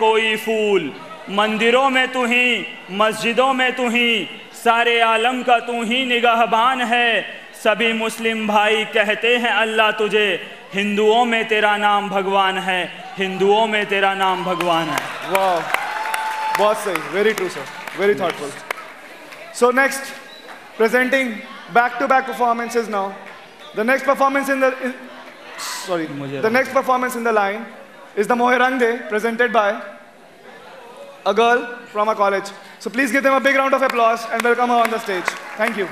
कोई फूल। मंदिरों में तू ही, मस्जिदों में तू ही, सारे आलम का तू ही निगाहबान है। सभी मुस्लिम भाई कहते हैं अल्लाह तुझे, हिंदुओं में तेरा नाम भगवान है, हिंदुओं में तेरा नाम भगवान है। वाह, बहुत सही, very true sir, very thoughtful. So next, presenting back-to-back performances now. The next performance in the line is the Mohe Rang De, presented by a girl from our college. So please give them a big round of applause and welcome her on the stage. Thank you.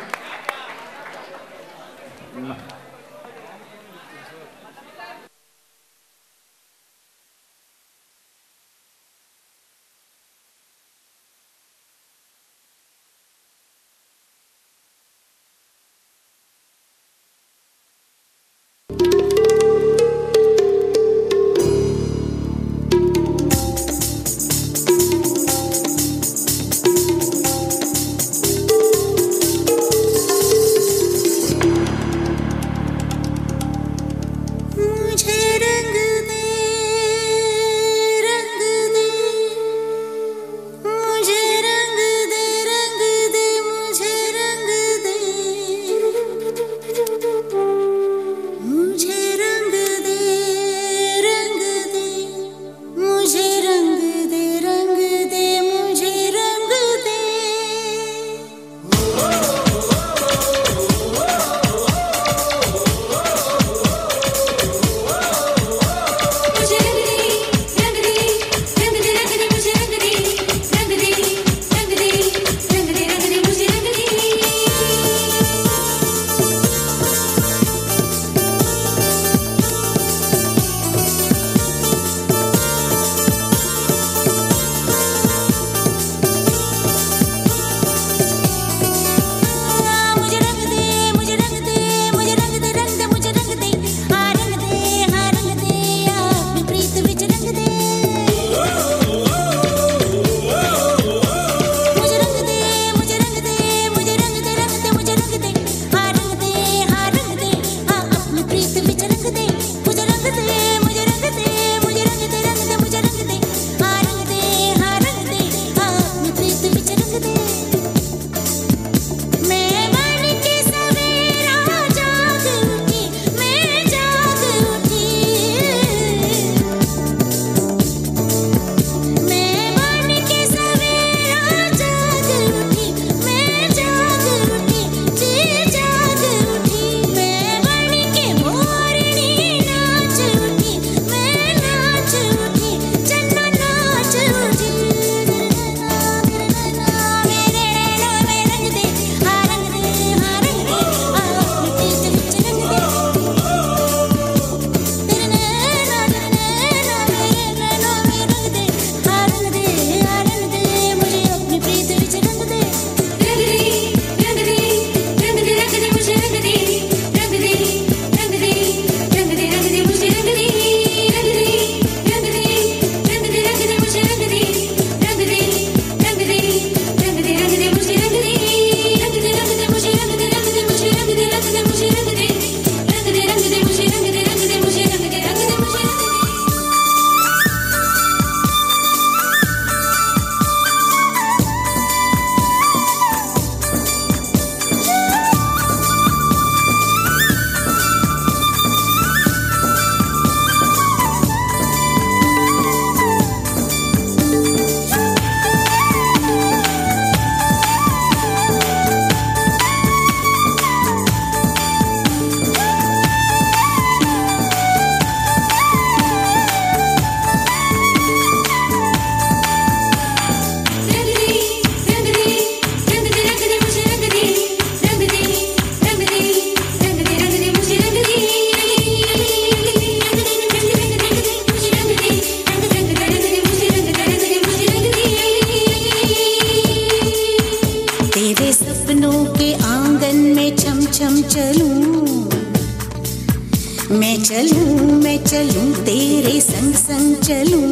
मैं चलूं तेरे संग संग चलूं।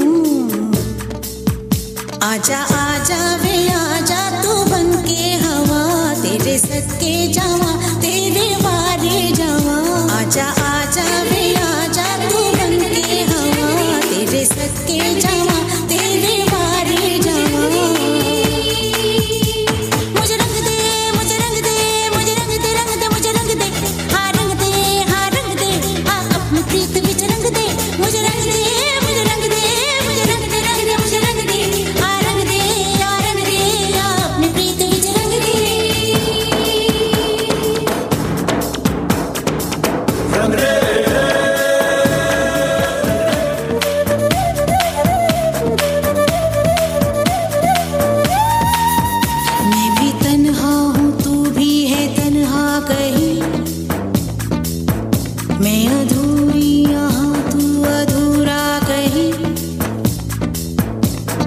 आजा आजा वे आजा तू बन के हवा, तेरे सदके जावा तेरे वारे जावा। आजा आजा वे आजा तू बन के हवा, तेरे सदके जावा तेरे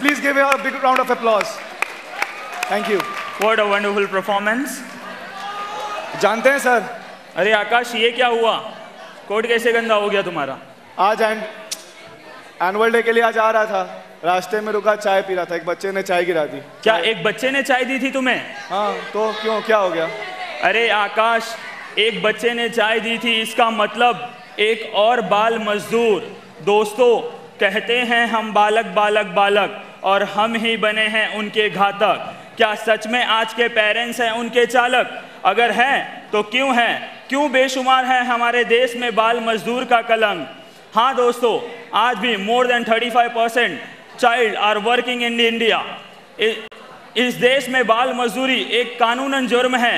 Please give her a big round of applause. Thank you. What a wonderful performance. जानते हैं सर, अरे आकाश, ये क्या हुआ? कोट कैसे गंदा हो गया तुम्हारा? आज एनुअल डे के लिए आज आ रहा था, रास्ते में रुका, चाय पी रहा था, एक बच्चे ने चाय गिरा दी। क्या एक बच्चे ने चाय दी थी तुम्हें? हाँ, तो क्यों, क्या हो गया? अरे आकाश, एक बच्चे ने चाय दी थी, इसका मतलब एक और बाल मजदूर। दोस्तों, कहते हैं हम बालक बालक बालक, और हम ही बने हैं उनके घातक। क्या सच में आज के पेरेंट्स हैं उनके चालक? अगर हैं तो क्यों हैं? क्यों बेशुमार है हमारे देश में बाल मजदूर का कलंक? हाँ दोस्तों, आज भी more than 35% child are working in India. इस देश में बाल मजदूरी एक कानूनन जुर्म है,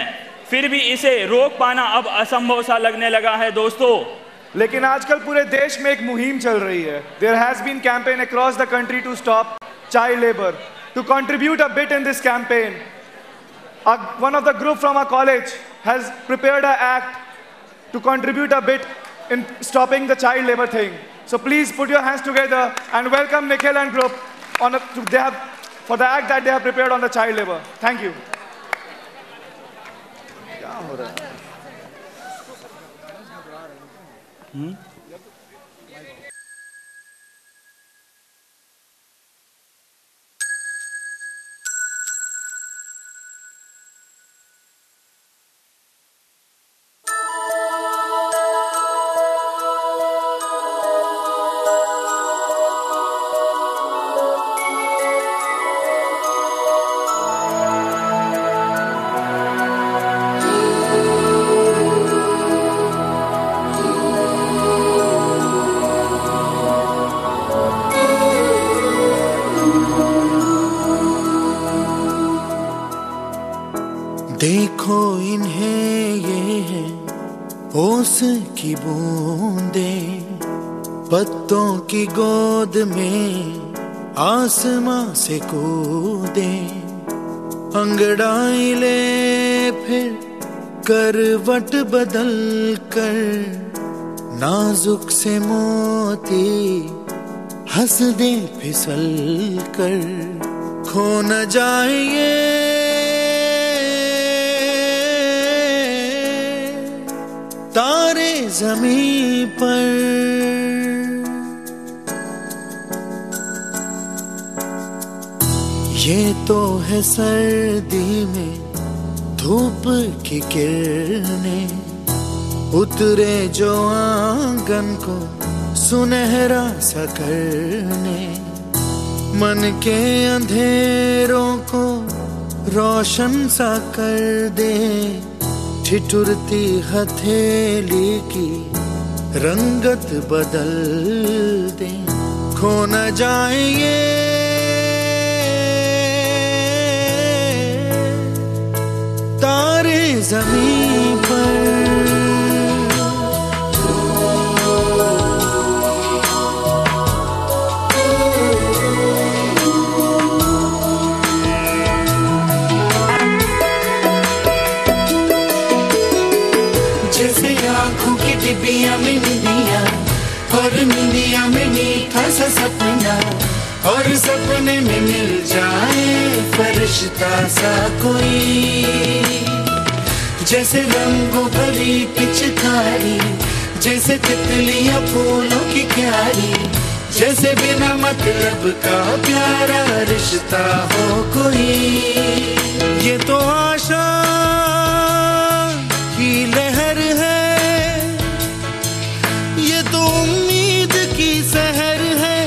फिर भी इसे रोक पाना अब असंभव सा लगने लगा है दोस्तों। लेकिन आजकल पूरे देश में एक मुहिम चल रही है। There has been campaign across the country to stop child labor. To contribute a bit in this campaign, one of the group from our college has prepared an act to contribute a bit in stopping the child labor thing. So please put your hands together and welcome Nikhil and group for the act that they have prepared on the child labor. Thank you. क्या हो रहा है? देखो इन्हें, ये है ओस की बूंदें, पत्तों की गोद में आसमां से कूदे, अंगड़ाई ले फिर करवट बदल कर, नाजुक से मोती हंस दे फिसल कर, खो न जाए ये तारे ज़मीं पर। ये तो है सर्दी में धूप की किरणें, उतरे जो आंगन को सुनहरा सा करने, मन के अंधेरों को रोशन सा कर दे, ठिठुरती हथेली की रंगत बदल दे, खो न जाए ये ज़मीं पर। जैसे आँखों की डिबिया में निंदिया, और निंदिया में मीठा सा सपना, और सपने में मिल जाए फरिश्ता सा कोई। जैसे रंगों भरी पिचकारी, जैसे तितलियां फूलों की क्यारी, जैसे बिना मतलब का प्यारा रिश्ता हो कोई। ये तो आशा की लहर है, ये तो उम्मीद की सहर है,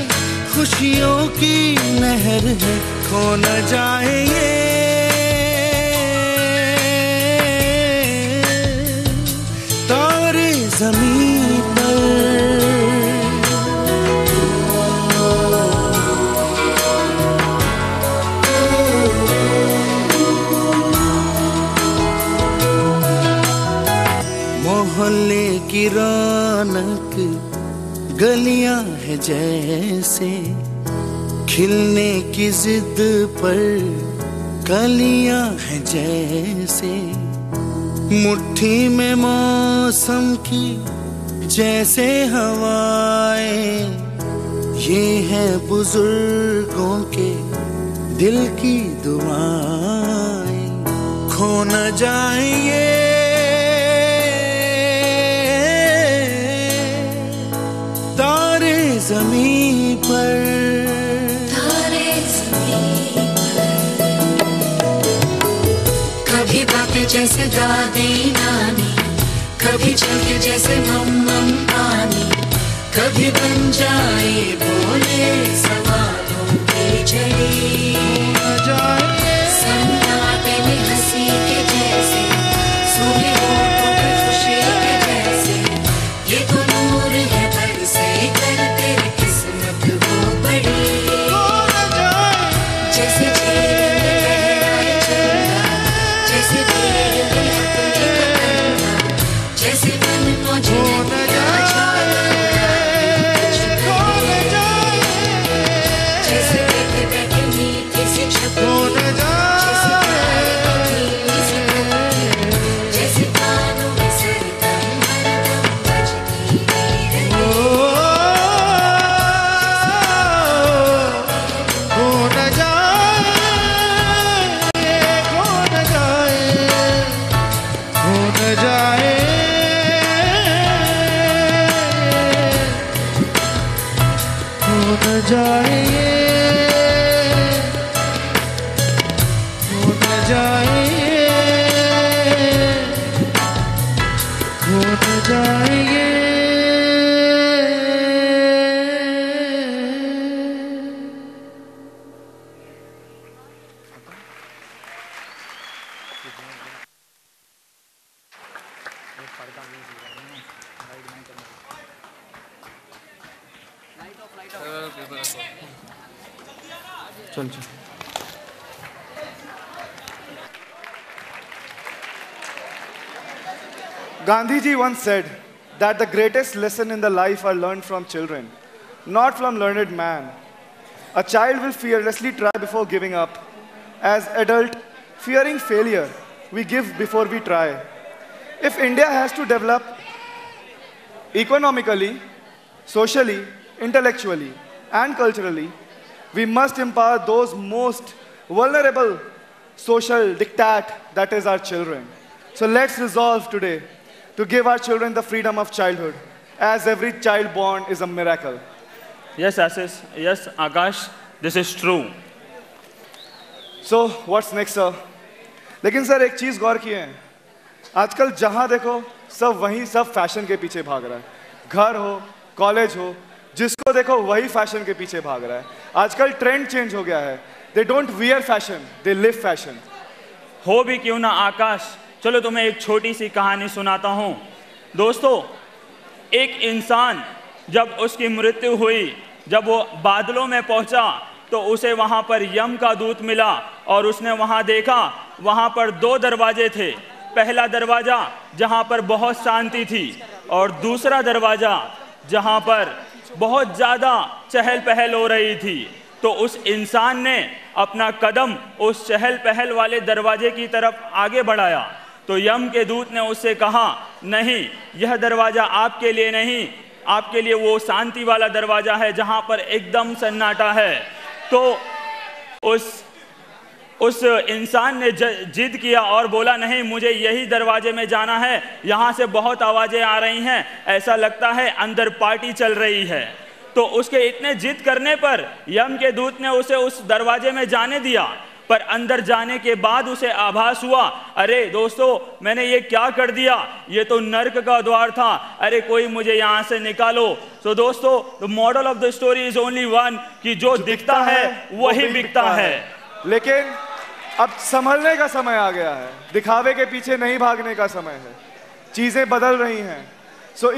खुशियों की नहर है, खो न जाए ये तारे ज़मीं पर। मोहल्ले की रौनक गलियां है जैसे, खिलने की जिद पर कलियां है जैसे, मुट्ठी में मौसम की जैसे हवाएं, ये है बुजुर्गों के दिल की दुआएं, खो न जाए ये तारे ज़मीं पर। तारे ज़मीं पर। कभी बातें जैसे दादी नानी, कभी चलके जैसे मम्मम पानी, कभी बन जाए बोले सवालों की झड़ी। सन्नाटे में हंसी के जैसे, सूखे होठों पे खुशी के जैसे, ये तो नूर है बरसे कर तेरी किस्मत वो बड़ी। जैसे झील में बहराए चलना, जैसे दिल में अपनी कतरना, जैसे मन को झिलमिला जाना, जैसे बैठे बैठे मीठी सी छपरी, जैसे गाए धीमी सी कपड़ी, जैसे कानों में सरगम हरदम बजती रहे। खो न जाए, खो न जाए, खो न जाए, खो न जाए, खो न जाए, खो न जाए। चल चल। Gandhi ji once said that the greatest lesson in the life are learned from children, not from learned man. A child will fearlessly try before giving up. As adult, fearing failure, we give before we try. If India has to develop economically, socially, intellectually, and culturally, we must empower those most vulnerable social diktat, that is our children. So let's resolve today to give our children the freedom of childhood, as every child born is a miracle. Yes, Ashish. Yes, Akash. This is true. So what's next, sir? लेकिन sir एक चीज गौर किए हैं, आजकल जहां देखो सब वही सब फैशन के पीछे भाग रहा है। घर हो, कॉलेज हो, जिसको देखो वही फैशन के पीछे भाग रहा है। आजकल ट्रेंड चेंज हो गया है। They don't wear fashion, they live fashion. हो भी क्यों ना आकाश, चलो तुम्हें एक छोटी सी कहानी सुनाता हूँ। दोस्तों, एक इंसान जब उसकी मृत्यु हुई, जब वो बादलों में पहुंचा, तो उसे वहां पर यम का दूत मिला और उसने वहां देखा, वहां पर 2 दरवाजे थे। पहला दरवाज़ा जहाँ पर बहुत शांति थी और दूसरा दरवाज़ा जहाँ पर बहुत ज़्यादा चहल पहल हो रही थी। तो उस इंसान ने अपना कदम उस चहल पहल वाले दरवाजे की तरफ आगे बढ़ाया तो यम के दूत ने उससे कहा, नहीं, यह दरवाज़ा आपके लिए नहीं, आपके लिए वो शांति वाला दरवाज़ा है जहाँ पर एकदम सन्नाटा है। तो उस इंसान ने जिद किया और बोला, नहीं, मुझे यही दरवाजे में जाना है, यहाँ से बहुत आवाज़ें आ रही हैं, ऐसा लगता है अंदर पार्टी चल रही है। तो उसके इतने जिद करने पर यम के दूत ने उसे उस दरवाजे में जाने दिया, पर अंदर जाने के बाद उसे आभास हुआ, अरे दोस्तों, मैंने ये क्या कर दिया, ये तो नर्क का द्वार था, अरे कोई मुझे यहाँ से निकालो। तो दोस्तों, the model of the story is only one, कि जो दिखता है वही बिकता है। लेकिन अब संभलने का समय आ गया है, दिखावे के पीछे नहीं भागने का समय है, चीजें बदल रही हैं। So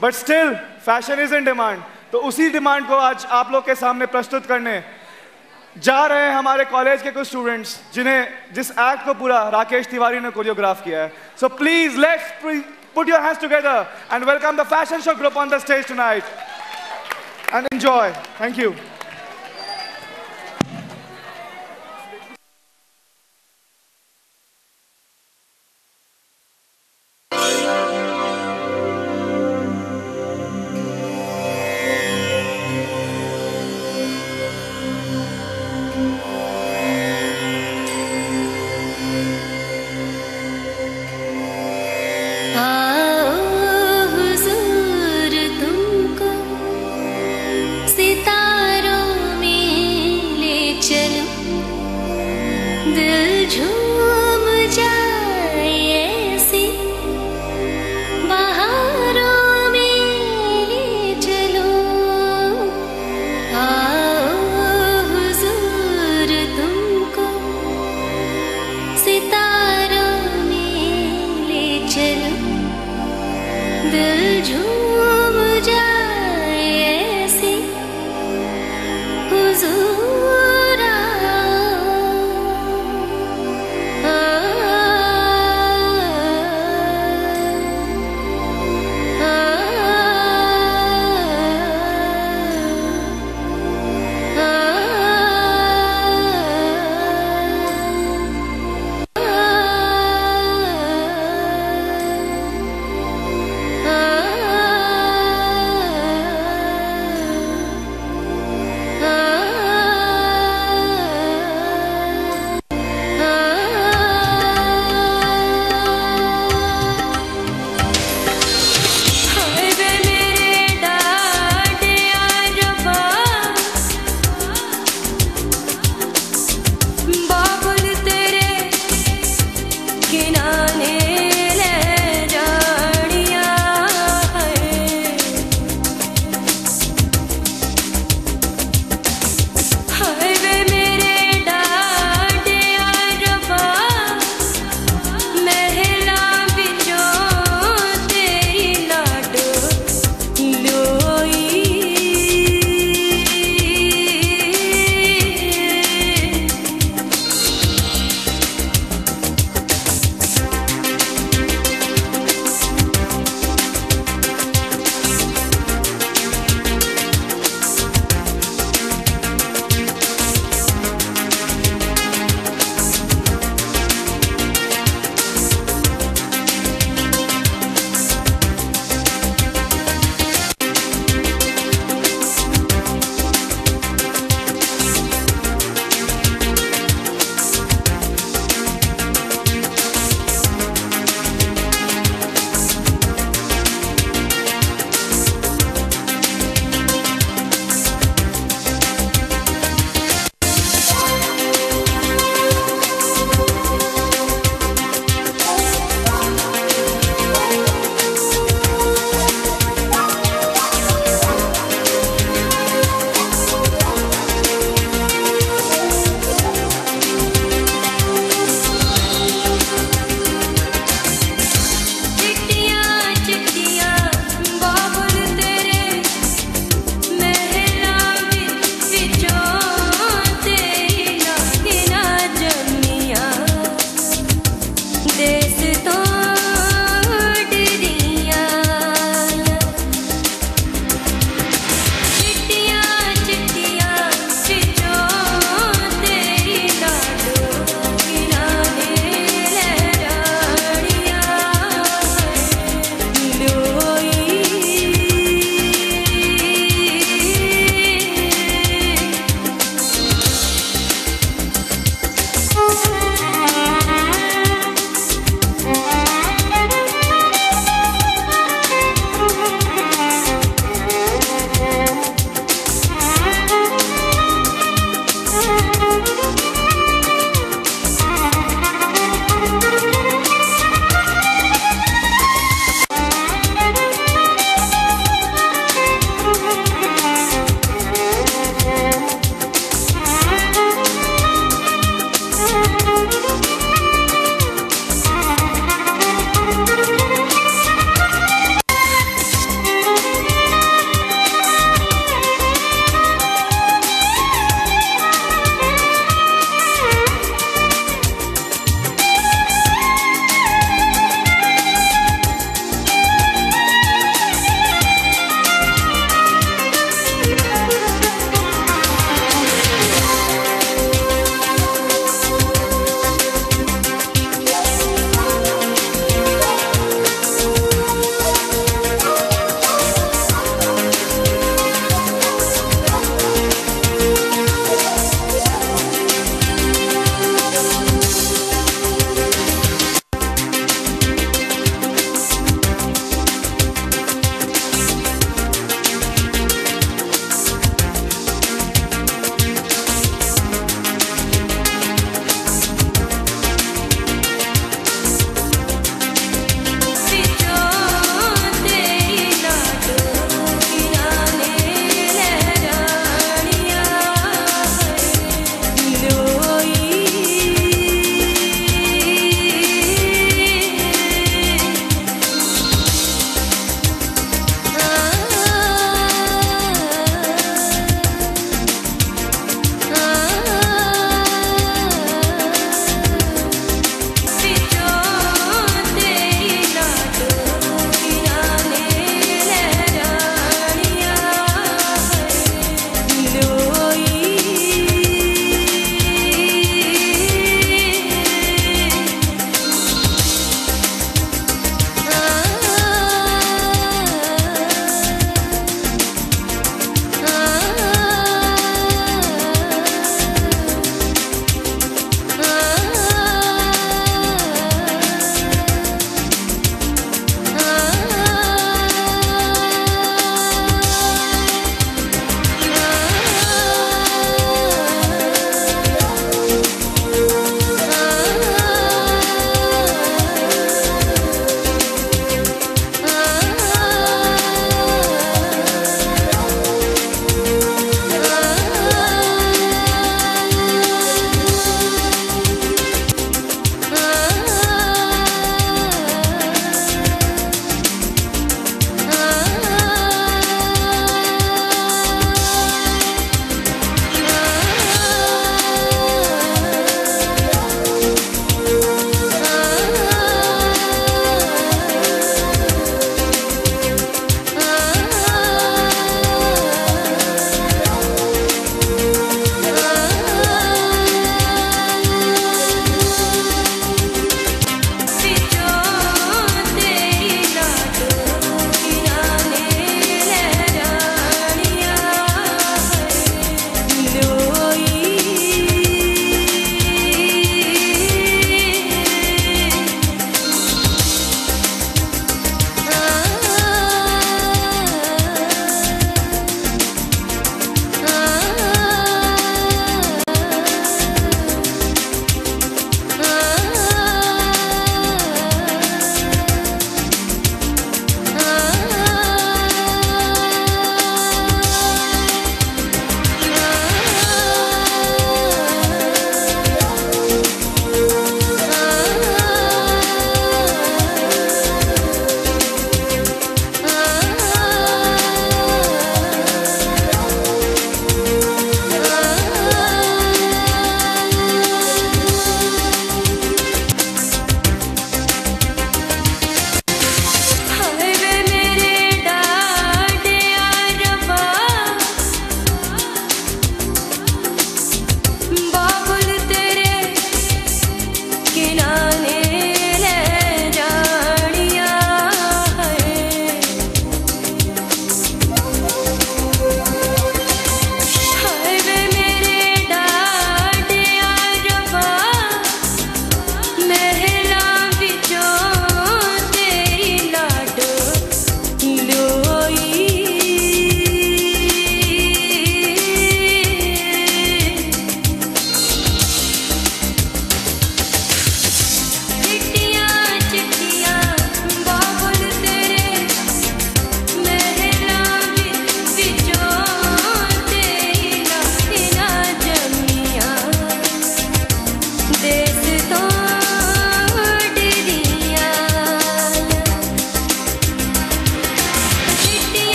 but still fashion is in demand. तो उसी डिमांड को आज आप लोग के सामने प्रस्तुत करने जा रहे हैं हमारे कॉलेज के कुछ स्टूडेंट्स, जिस एक्ट को पूरा राकेश तिवारी ने कोरियोग्राफ किया है। So please let's put your hands together and welcome the fashion show group on the stage tonight and enjoy. Thank you.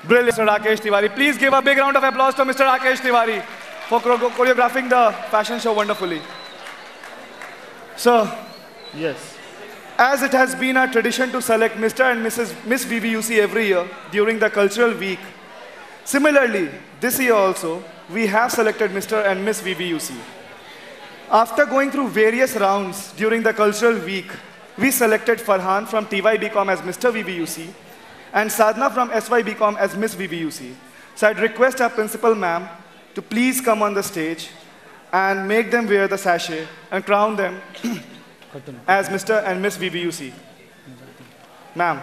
Brilliant, Mr. Rakesh Tiwari. Please give a big round of applause to Mr. Rakesh Tiwari for choreographing the fashion show wonderfully. So, Yes. as it has been our tradition to select Mr. and Miss VVUC every year during the cultural week, similarly, this year also, we have selected Mr. and Miss VVUC. After going through various rounds during the cultural week, we selected Farhan from TYBCom as Mr. VVUC and Sadhna from SYBCom as Miss VVUC. So I'd request our principal ma'am to please come on the stage and make them wear the sachet and crown them as Mr. and Miss VVUC. Ma'am,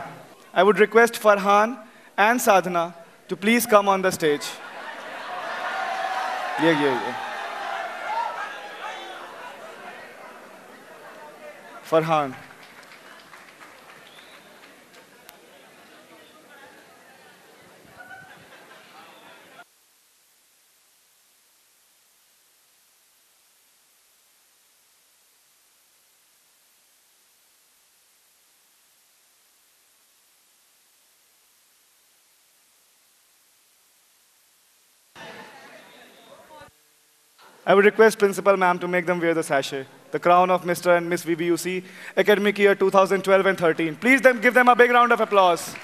I would request Farhan and Sadhna to please come on the stage. Yeah. Farhan. I would request Principal Ma'am to make them wear the sachet, the crown of Mr. and Miss VVUC, academic year 2012 and 13. Please give them a big round of applause.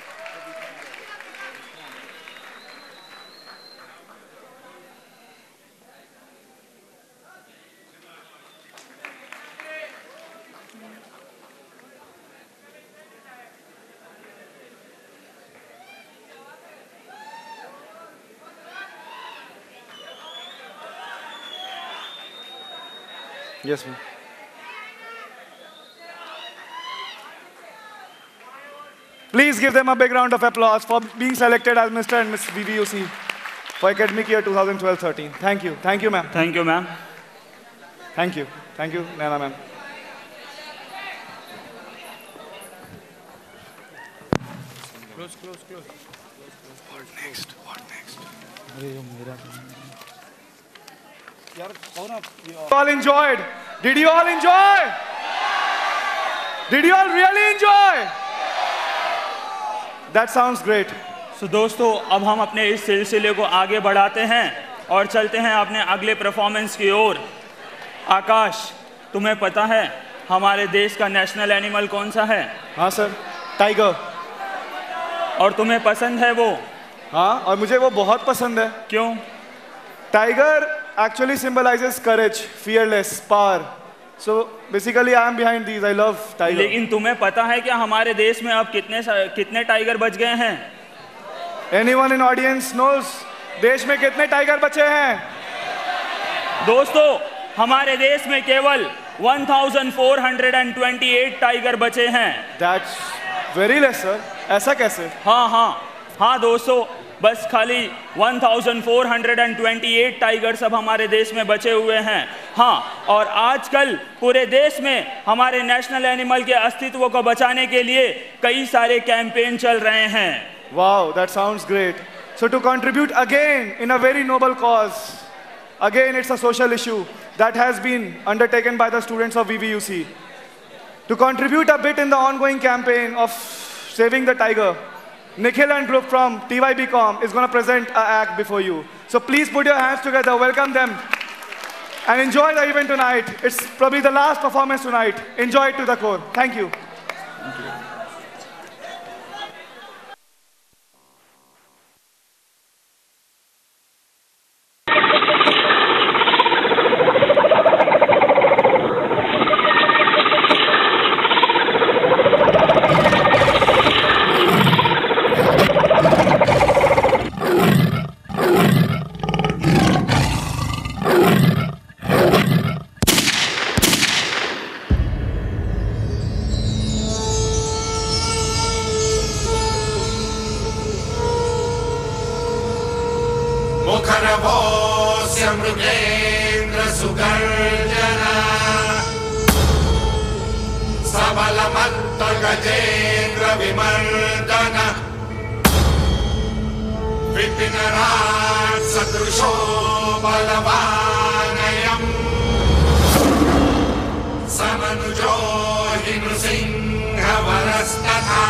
Yes, ma'am. Please give them a big round of applause for being selected as Mr. and Miss VVUC for academic year 2012-13. Thank you. Thank you, ma'am. Thank you, ma'am. Thank you. Thank you, Naina ma'am. Close. What next? All enjoyed? Did you all enjoy? Did you all really enjoy? That sounds great. So दोस्तों, अब हम अपने इस सिलसिले को आगे बढ़ाते हैं और चलते हैं अपने अगले परफॉर्मेंस की ओर। आकाश, तुम्हें पता है हमारे देश का नेशनल एनिमल कौन सा है? हाँ सर, टाइगर। और तुम्हें पसंद है वो? हाँ, और मुझे वो बहुत पसंद है। क्यों? Tiger actually symbolizes courage, fearless, power. So basically I am behind these. I love tiger. लेकिन तुम्हें पता है क्या हमारे देश में अब कितने टाइगर बच गए हैं? Anyone in audience knows देश में कितने टाइगर बचे हैं? दोस्तों, हमारे देश में केवल 1428 टाइगर बचे हैं। That's very less, sir. ऐसा कैसे? हाँ दोस्तों, बस खाली 1428 टाइगर्स अब हमारे देश में बचे हुए हैं। हाँ, और आजकल पूरे देश में हमारे नेशनल एनिमल के अस्तित्व को बचाने के लिए कई सारे कैंपेन चल रहे हैं। Wow, that sounds great. So to contribute again in a very noble cause, again it's a social issue that has been undertaken by the students of VVUC. To contribute a bit in the ongoing campaign of saving the tiger, Nikhil and group from TYBCom is going to present an act before you. So please put your hands together, welcome them, and enjoy the event tonight. It's probably the last performance tonight. Enjoy it to the core. Thank you. Thank you. मुखरभोस्य Mrigendra सुगर्जना सबलमत्त Gajendra विमर्दन विपिनराज सदृशो बलवानयम् समनुजो हि Narasimha वरस्तथा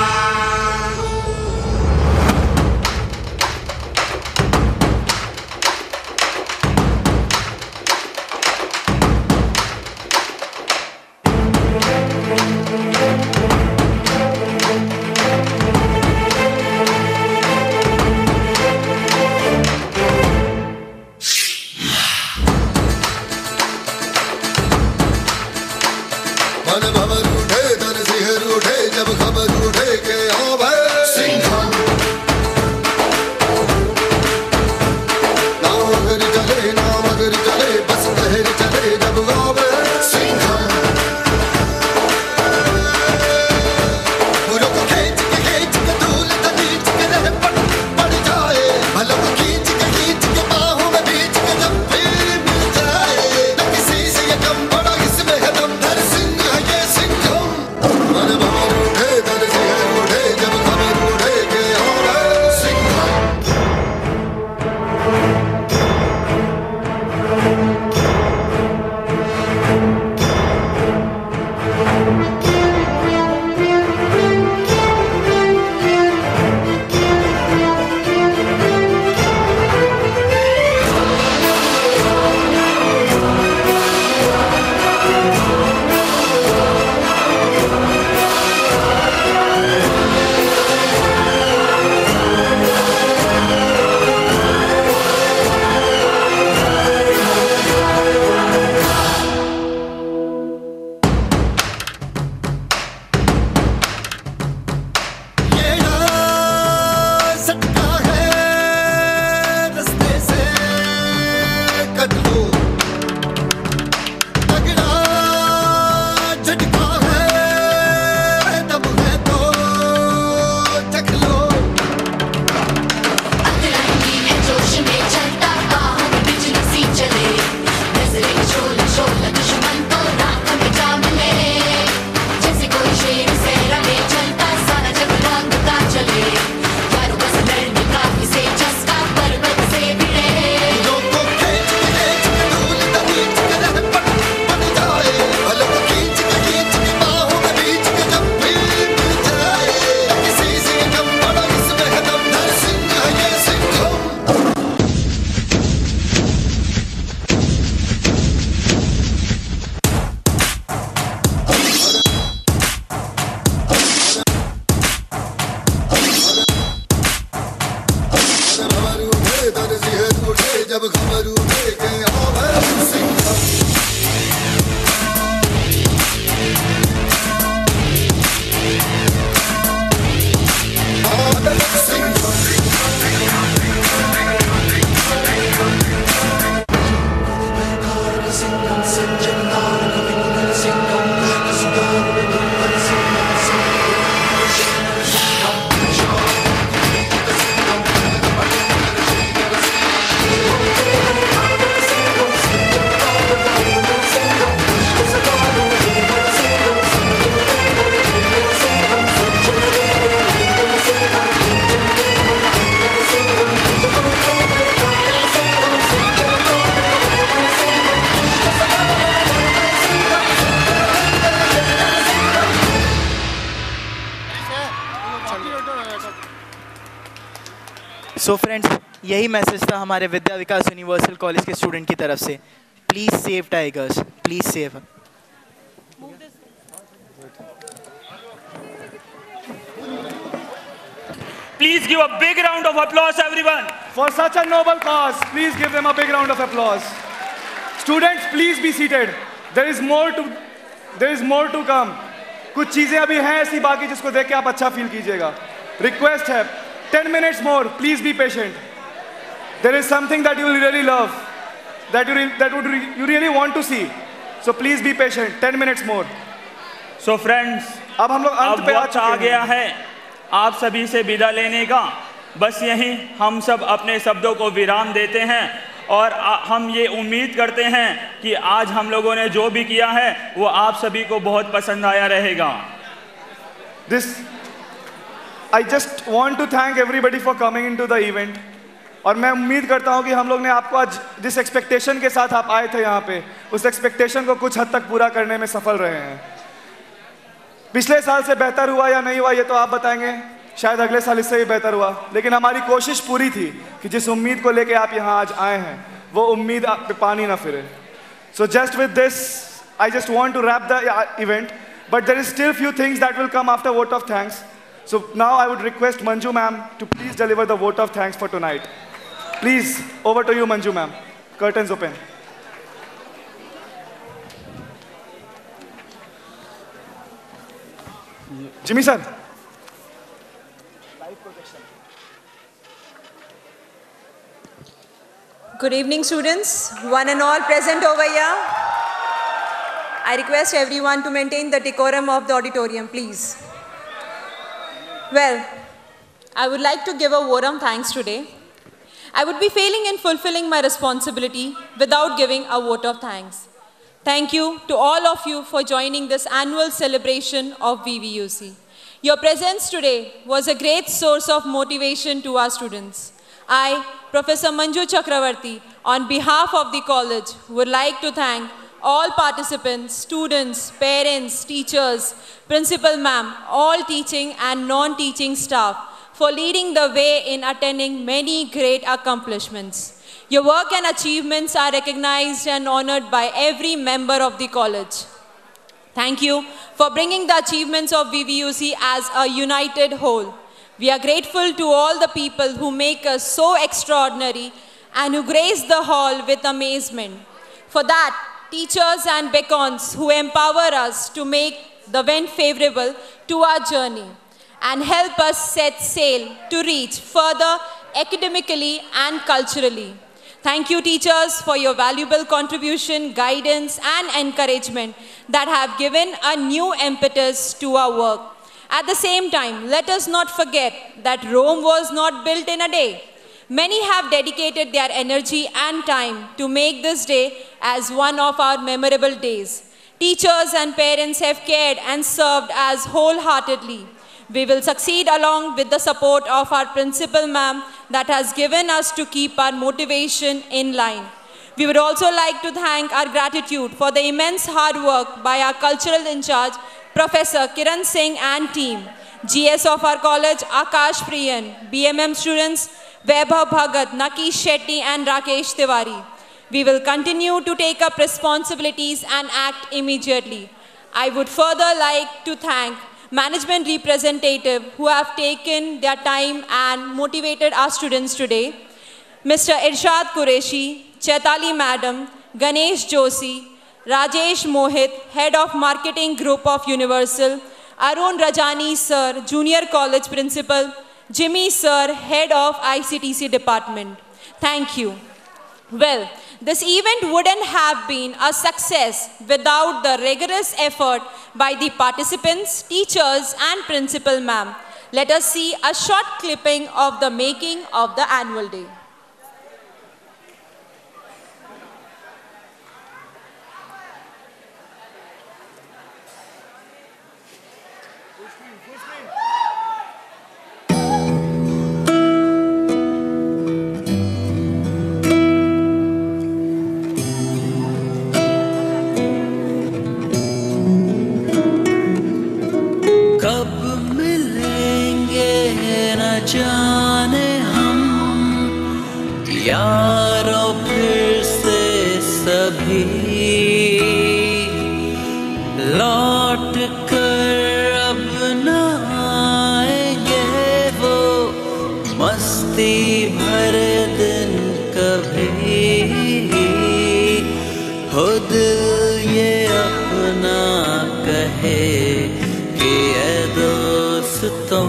so friends, यही message था हमारे विद्या विकास universal college के student की तरफ से। Please save tigers, please save. Please give a big round of applause, everyone. For such a noble cause, please give them a big round of applause. Students, please be seated. There is more to come. कुछ चीजें अभी हैं ऐसी बाकी जिसको देख के आप अच्छा फील कीजिएगा. Request है, 10 minutes more. Please be patient. There is something that you will really love, you really want to see. So please be patient. 10 minutes more. So friends, अब हम लोग अंत पे आ गया है आप सभी से विदा लेने का। बस यहीं हम सब अपने शब्दों को विराम देते हैं और हम ये उम्मीद करते हैं कि आज हम लोगों ने जो भी किया है वो आप सभी को बहुत पसंद आया रहेगा। I just want to thank everybody for coming into the event. और मैं उम्मीद करता हूं कि हम लोग ने आपको आज जिस एक्सपेक्टेशन के साथ आप आए थे यहाँ पे, उस एक्सपेक्टेशन को कुछ हद तक पूरा करने में सफल रहे हैं। पिछले साल से बेहतर हुआ या नहीं हुआ ये तो आप बताएंगे, शायद अगले साल इससे भी बेहतर हुआ, लेकिन हमारी कोशिश पूरी थी कि जिस उम्मीद को लेके आप यहाँ आज आए हैं वो उम्मीद आप पे पानी ना फिरे। So just with this, I just want to wrap the event, but there is still few things that will come after vote of thanks. So now I would request Manju ma'am to please deliver the vote of thanks for tonight. Please, over to you Manju ma'am. Curtains open. Jimmy sir. Good evening, students, one and all present over here. I request everyone to maintain the decorum of the auditorium, please. Well, I would like to give a warm thanks today. I would be failing in fulfilling my responsibility without giving a vote of thanks. Thank you to all of you for joining this annual celebration of VVUC. Your presence today was a great source of motivation to our students. I, Professor Manju Chakravarti, on behalf of the college, would like to thank all participants, students, parents, teachers, principal ma'am, all teaching and non-teaching staff for leading the way in attaining many great accomplishments. Your work and achievements are recognized and honored by every member of the college. Thank you for bringing the achievements of VVUC as a united whole. We are grateful to all the people who make us so extraordinary and who grace the hall with amazement. For that, teachers and beacons who empower us to make the wind favorable to our journey and help us set sail to reach further academically and culturally. Thank you, teachers, for your valuable contribution, guidance, and encouragement that have given a new impetus to our work. At the same time, let us not forget that Rome was not built in a day. Many have dedicated their energy and time to make this day as one of our memorable days. Teachers and parents have cared and served as wholeheartedly. We will succeed along with the support of our principal ma'am that has given us to keep our motivation in line. We would also like to thank our gratitude for the immense hard work by our cultural in charge, Professor Kiran Singh and team, GS of our college, Akash Priyan, BMM students, Vaibhav Bhagat, Nakesh Shetty and Rakesh Tiwari. We will continue to take up responsibilities and act immediately. I would further like to thank management representatives who have taken their time and motivated our students today. Mr. Irshad Qureshi, Chaitali Madam, Ganesh Joshi, Rajesh Mohit, Head of Marketing Group of Universal, Arun Rajani Sir, Junior College Principal, Jimmy Sir, Head of ICTC Department. Thank you. Well, this event wouldn't have been a success without the rigorous effort by the participants, teachers and principal ma'am. Let us see a short clipping of the making of the annual day. कब मिलेंगे न जाने हम यारों फिर से सभी लौट कर अब न आएंगे वो मस्ती भरे दिन कभी खुद ये अपना कहे कि ऐ दोस्तों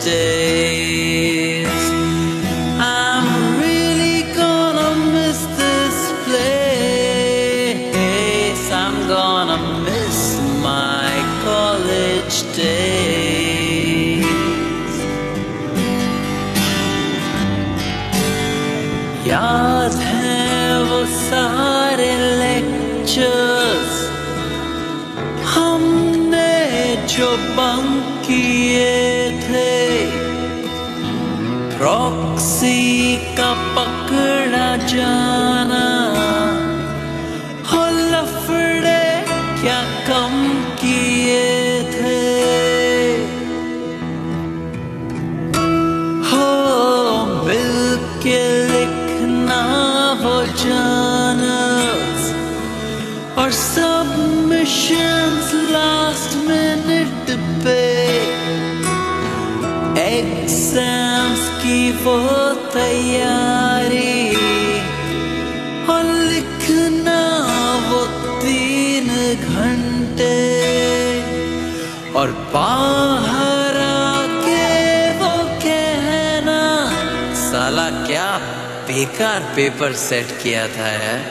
days. I'm really gonna miss this place. I'm gonna miss my college days. याद हैं वो सारे lectures हमने जो bunk किए थे, प्रॉक्सी का पकड़ा जाना, हो लफड़े क्या कम किए थे, हो मिल के लिखना वो journals और submissions last minute पे, एग्जाम्स की वो तैयारी और लिखना वो 3 घंटे और बाहर आके वो कहना साला क्या बेकार पेपर सेट किया था यार।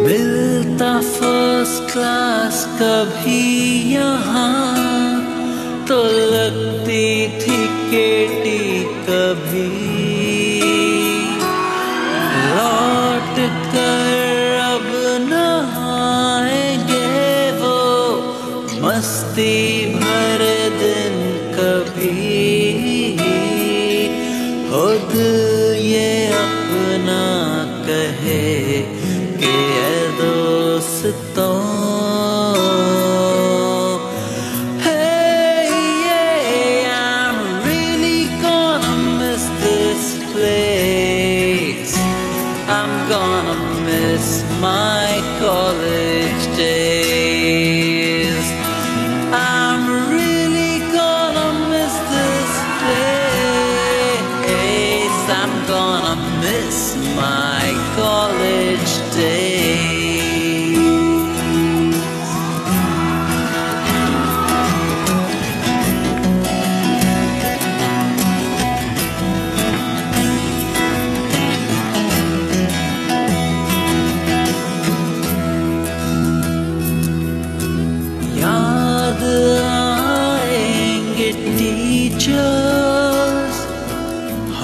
मिलता फर्स्ट क्लास कभी यहाँ तो लगती थी केटी कभी, लौट कर अब न आएंगे वो मस्ती भरे दिन कभी, खुद ये अपना कहे कि ऐ दोस्तों my college days. I'm really gonna miss this place. I'm gonna miss my college days.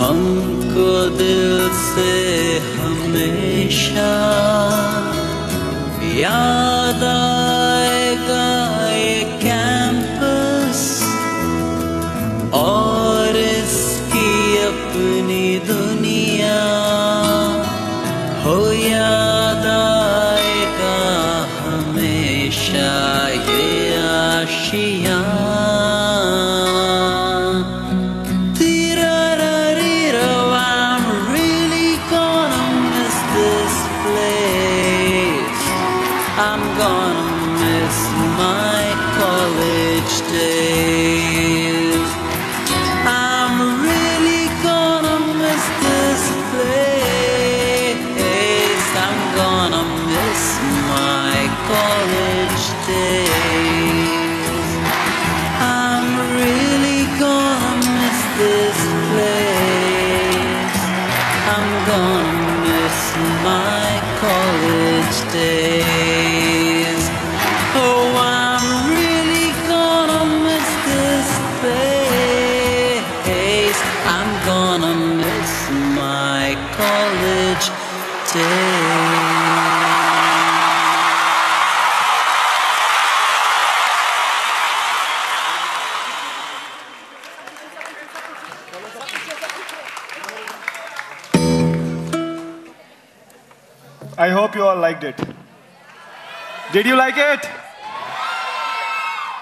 हमको दिल से हमेशा याद आएगा ये कैंपस और इसकी अपनी दुनिया, हो याद आएगा हमेशा ये आशियाँ। I'm gonna miss my college days. I'm really gonna miss this place. I'm gonna miss my college days. I'm really gonna miss this place. I'm gonna miss my college days. Oh, I'm really gonna miss this place. I'm gonna miss my college days. I hope you all liked it. Did you like it?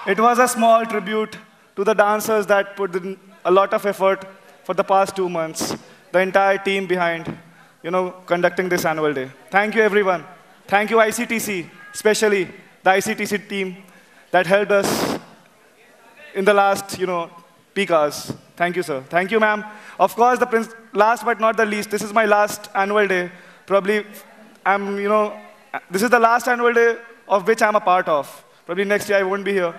It was a small tribute to the dancers that put in a lot of effort for the past 2 months, the entire team behind, conducting this annual day. Thank you, everyone. Thank you, ICTC, especially the ICTC team that helped us in the last, peak hours. Thank you, sir. Thank you, ma'am. Of course, last but not the least, this is my last annual day. Probably, this is the last annual day of which I'm a part of. Probably next year I won't be here.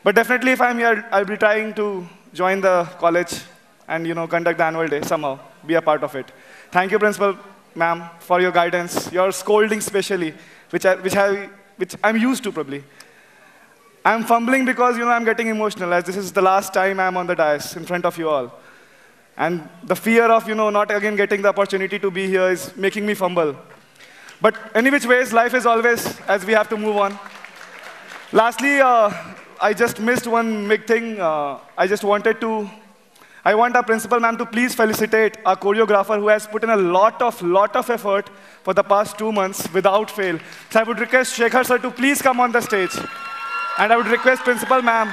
But definitely if I'm here, I'll be trying to join the college and, conduct the annual day somehow, be a part of it. Thank you, Principal, ma'am, for your guidance, your scolding especially, which I'm used to probably. I'm fumbling because, I'm getting emotional as this is the last time I'm on the dais in front of you all. And the fear of, not again getting the opportunity to be here is making me fumble. But any which ways, life is always as we have to move on. Lastly, I just missed one big thing. I want our principal ma'am to please felicitate our choreographer who has put in a lot of effort for the past 2 months without fail. So I would request Shekhar sir to please come on the stage. And I would request principal ma'am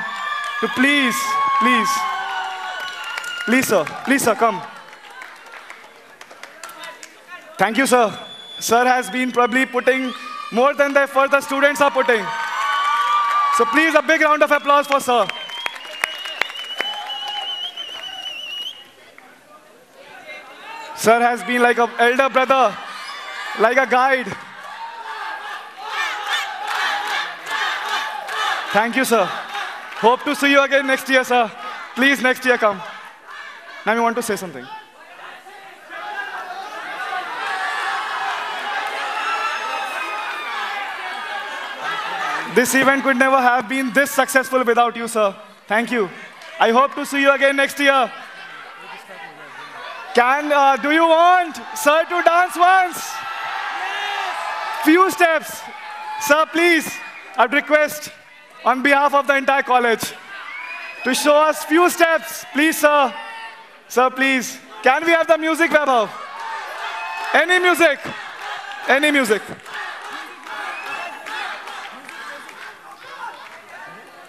to please, sir, come. Thank you, sir. Sir has been probably putting more than the effort the students are putting. So please, a big round of applause for sir. Sir has been like an elder brother, like a guide. Thank you, sir. Hope to see you again next year, sir. Please, next year come. Now you want to say something. This event could never have been this successful without you, sir. Thank you. I hope to see you again next year. Do you want sir to dance once? Few steps. Sir, please, I'd request on behalf of the entire college to show us few steps. Please, sir. Sir, please. Can we have the music, Vaibhav? Any music? Any music?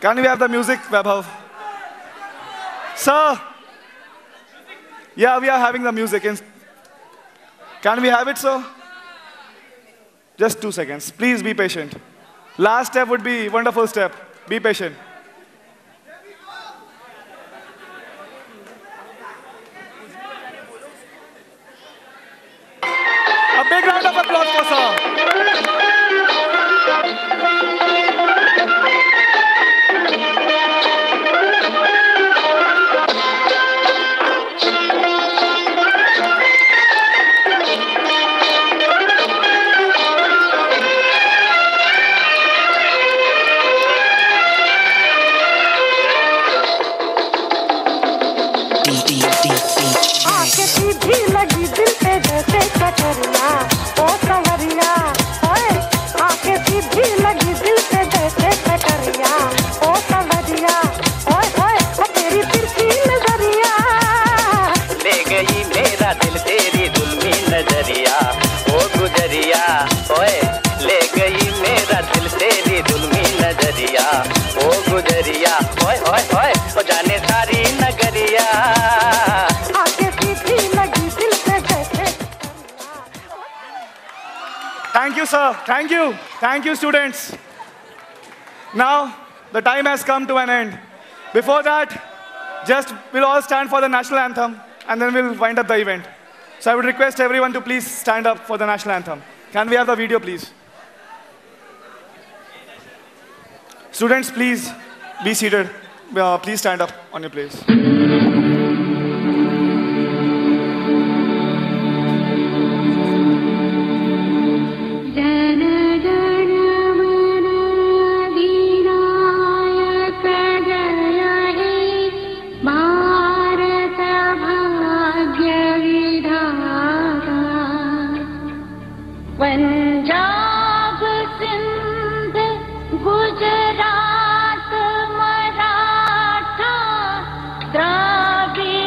Can we have the music, Vaibhav? Sir? Yeah, we are having the music. Can we have it, sir? Just 2 seconds. Please be patient. Last step would be wonderful step. Be patient. A big round of applause for sir. आंखें सीधी लगी दिल पे जैसे कटरिया ओ संवरिया ओए आंखें सीधी लगी दिल पे जैसे कटरिया ओ संवरिया ओए ओए ओ तेरी तिरछी नजरिया ले गई मेरा दिल तेरी जुल्मी नजरिया ओ गुजरिया ओए ले गई मेरा दिल तेरी जुल्मी नजरिया ओ गुजरिया ओए ओए ओए ओ जाने सारी नगरिया Thank you, sir. Thank you. Thank you, students. Now, the time has come to an end. Before that, we'll all stand for the national anthem, and then we'll wind up the event. So I would request everyone to please stand up for the national anthem. Can we have the video, please? Students, please be seated. Please stand up on your place. Punjab Sindh Gujarat Maratha Dravida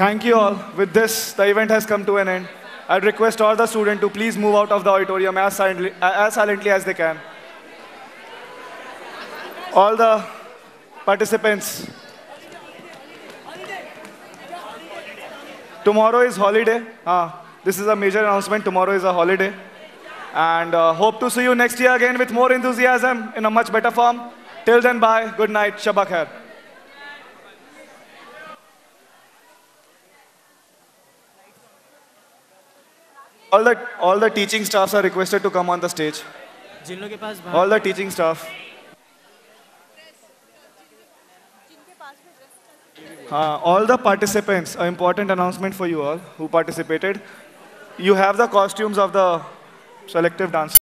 Thank you all. With this, the event has come to an end. I'd request all the students to please move out of the auditorium as silently as they can. All the participants. Tomorrow is holiday. This is a major announcement. Tomorrow is a holiday. And hope to see you next year again with more enthusiasm in a much better form. Till then, bye. Good night. Shabba khair. All the teaching staffs are requested to come on the stage. All the teaching staff. All the participants, an important announcement for you all who participated. You have the costumes of the selective dance.